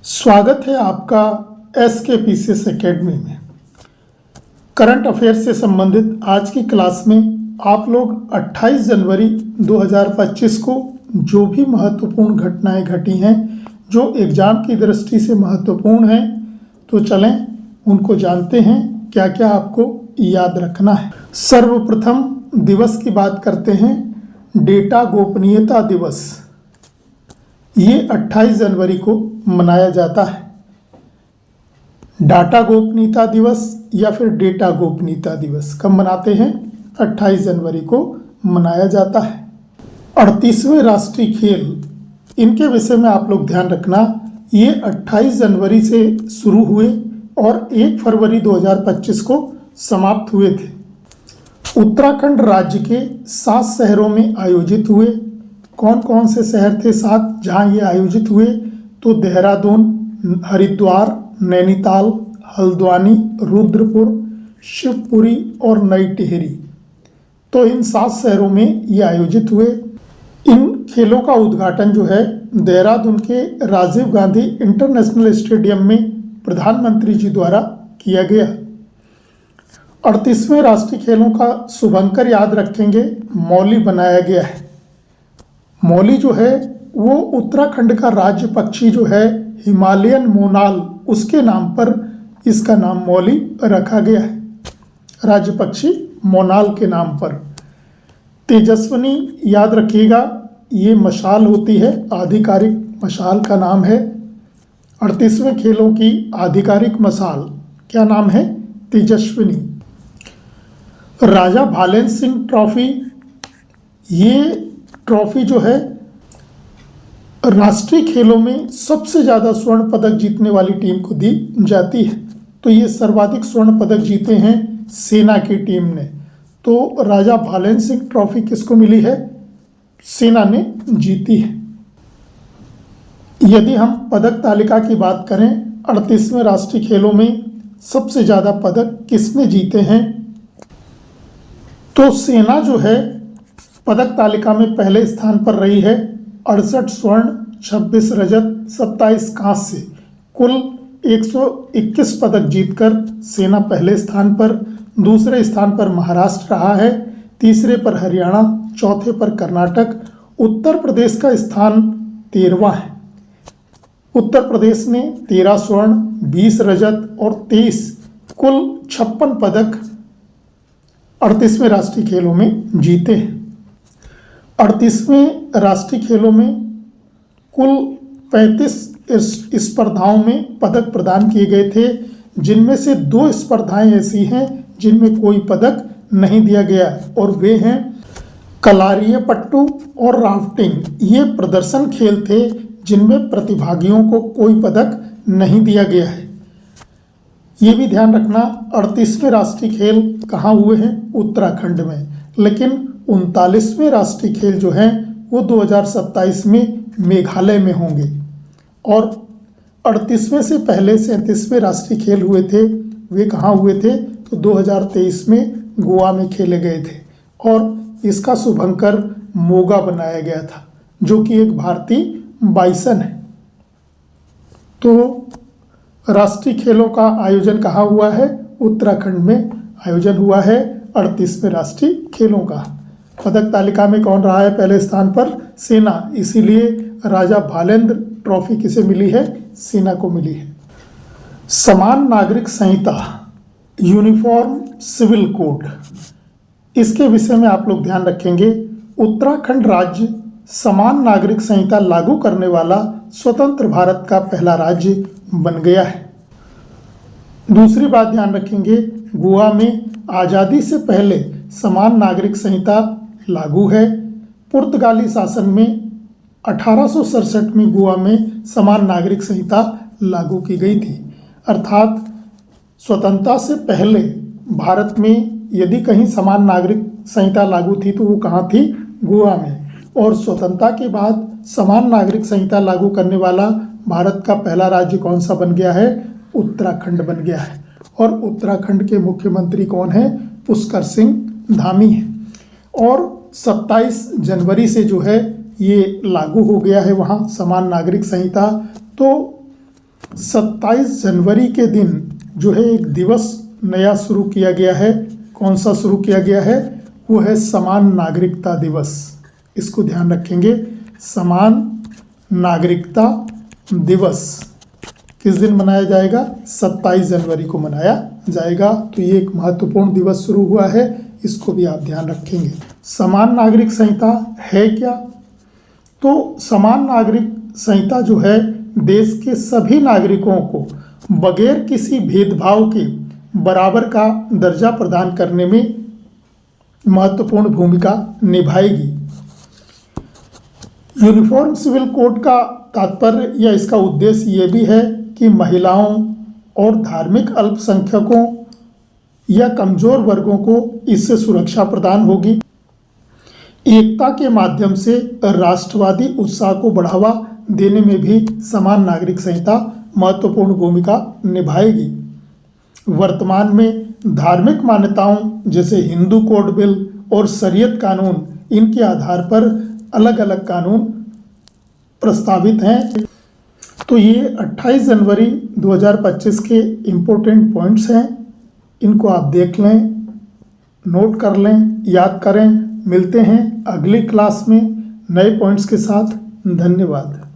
स्वागत है आपका SKPCS एकेडमी में। करंट अफेयर से संबंधित आज की क्लास में आप लोग 28 जनवरी 2025 को जो भी महत्वपूर्ण घटनाएं घटी हैं जो एग्ज़ाम की दृष्टि से महत्वपूर्ण हैं, तो चलें उनको जानते हैं क्या क्या आपको याद रखना है। सर्वप्रथम दिवस की बात करते हैं, डेटा गोपनीयता दिवस। ये 28 जनवरी को मनाया जाता है। डाटा गोपनीयता दिवस या फिर डेटा गोपनीयता दिवस कब मनाते हैं? 28 जनवरी को मनाया जाता है। 38वें राष्ट्रीय खेल, इनके विषय में आप लोग ध्यान रखना। ये 28 जनवरी से शुरू हुए और 1 फरवरी 2025 को समाप्त हुए थे। उत्तराखंड राज्य के 7 शहरों में आयोजित हुए। कौन कौन से शहर थे 7 जहां ये आयोजित हुए? तो देहरादून, हरिद्वार, नैनीताल, हल्द्वानी, रुद्रपुर, शिवपुरी और नई टिहरी। तो इन 7 शहरों में ये आयोजित हुए। इन खेलों का उद्घाटन जो है देहरादून के राजीव गांधी इंटरनेशनल स्टेडियम में प्रधानमंत्री जी द्वारा किया गया। 38वें राष्ट्रीय खेलों का शुभंकर याद रखेंगे, मौली बनाया गया है। मौली जो है वो उत्तराखंड का राज्य पक्षी जो है हिमालयन मोनाल, उसके नाम पर इसका नाम मौली रखा गया है, राज्य पक्षी मोनाल के नाम पर। तेजस्विनी याद रखिएगा, ये मशाल होती है, आधिकारिक मशाल का नाम है। 38वें खेलों की आधिकारिक मशाल क्या नाम है? तेजस्विनी। राजा भालेन सिंह ट्रॉफी, ये ट्रॉफी जो है राष्ट्रीय खेलों में सबसे ज़्यादा स्वर्ण पदक जीतने वाली टीम को दी जाती है। तो ये सर्वाधिक स्वर्ण पदक जीते हैं सेना की टीम ने। तो राजा भालेन सिंह ट्रॉफी किसको मिली है? सेना ने जीती है। यदि हम पदक तालिका की बात करें, 38वें राष्ट्रीय खेलों में सबसे ज़्यादा पदक किसने जीते हैं? तो सेना जो है पदक तालिका में पहले स्थान पर रही है। 68 स्वर्ण, 26 रजत, 27 कांस्य, कुल 121 पदक जीतकर सेना पहले स्थान पर। दूसरे स्थान पर महाराष्ट्र रहा है, तीसरे पर हरियाणा, चौथे पर कर्नाटक। उत्तर प्रदेश का स्थान 13वां है। उत्तर प्रदेश ने 13 स्वर्ण, 20 रजत और 23 कुल 56 पदक 38वें राष्ट्रीय खेलों में जीते हैं। 38वें राष्ट्रीय खेलों में कुल 35 स्पर्धाओं में पदक प्रदान किए गए थे, जिनमें से 2 स्पर्धाएं ऐसी हैं जिनमें कोई पदक नहीं दिया गया, और वे हैं कलारीय पट्टू और राफ्टिंग। ये प्रदर्शन खेल थे जिनमें प्रतिभागियों को कोई पदक नहीं दिया गया है। ये भी ध्यान रखना, 38वें राष्ट्रीय खेल कहाँ हुए हैं? उत्तराखंड में। लेकिन 39वें राष्ट्रीय खेल जो हैं वो 2027 में मेघालय में होंगे। और 38वें से पहले 37वें राष्ट्रीय खेल हुए थे, वे कहाँ हुए थे? तो 2023 में गोवा में खेले गए थे, और इसका शुभंकर मोगा बनाया गया था, जो कि एक भारतीय बाइसन है। तो राष्ट्रीय खेलों का आयोजन कहाँ हुआ है? उत्तराखंड में आयोजन हुआ है 38वें राष्ट्रीय खेलों का। पदक तालिका में कौन रहा है पहले स्थान पर? सेना। इसीलिए राजा भालेंद्र ट्रॉफी किसे मिली है? सेना को मिली है। समान नागरिक संहिता, यूनिफॉर्म सिविल कोड, इसके विषय में आप लोग ध्यान रखेंगे। उत्तराखंड राज्य समान नागरिक संहिता लागू करने वाला स्वतंत्र भारत का पहला राज्य बन गया है। दूसरी बात ध्यान रखेंगे, गोवा में आज़ादी से पहले समान नागरिक संहिता लागू है। पुर्तगाली शासन में 1867 में गोवा में समान नागरिक संहिता लागू की गई थी। अर्थात स्वतंत्रता से पहले भारत में यदि कहीं समान नागरिक संहिता लागू थी तो वो कहाँ थी? गोवा में। और स्वतंत्रता के बाद समान नागरिक संहिता लागू करने वाला भारत का पहला राज्य कौन सा बन गया है? उत्तराखंड बन गया है। और उत्तराखंड के मुख्यमंत्री कौन है? पुष्कर सिंह धामी है। और 27 जनवरी से जो है ये लागू हो गया है वहाँ समान नागरिक संहिता। तो 27 जनवरी के दिन जो है एक दिवस नया शुरू किया गया है। कौन सा शुरू किया गया है? वो है समान नागरिकता दिवस। इसको ध्यान रखेंगे, समान नागरिकता दिवस किस दिन मनाया जाएगा? 27 जनवरी को मनाया जाएगा। तो ये एक महत्वपूर्ण दिवस शुरू हुआ है, इसको भी आप ध्यान रखेंगे। समान नागरिक संहिता है क्या? तो समान नागरिक संहिता जो है देश के सभी नागरिकों को बगैर किसी भेदभाव के बराबर का दर्जा प्रदान करने में महत्वपूर्ण भूमिका निभाएगी। यूनिफॉर्म सिविल कोड का तात्पर्य या इसका उद्देश्य ये भी है कि महिलाओं और धार्मिक अल्पसंख्यकों या कमजोर वर्गों को इससे सुरक्षा प्रदान होगी। एकता के माध्यम से राष्ट्रवादी उत्साह को बढ़ावा देने में भी समान नागरिक संहिता महत्वपूर्ण भूमिका निभाएगी। वर्तमान में धार्मिक मान्यताओं जैसे हिंदू कोड बिल और शरीयत कानून, इनके आधार पर अलग अलग कानून प्रस्तावित हैं। तो ये 28 जनवरी 2025 के इम्पोर्टेंट पॉइंट्स हैं, इनको आप देख लें, नोट कर लें, याद करें। मिलते हैं अगली क्लास में नए पॉइंट्स के साथ। धन्यवाद।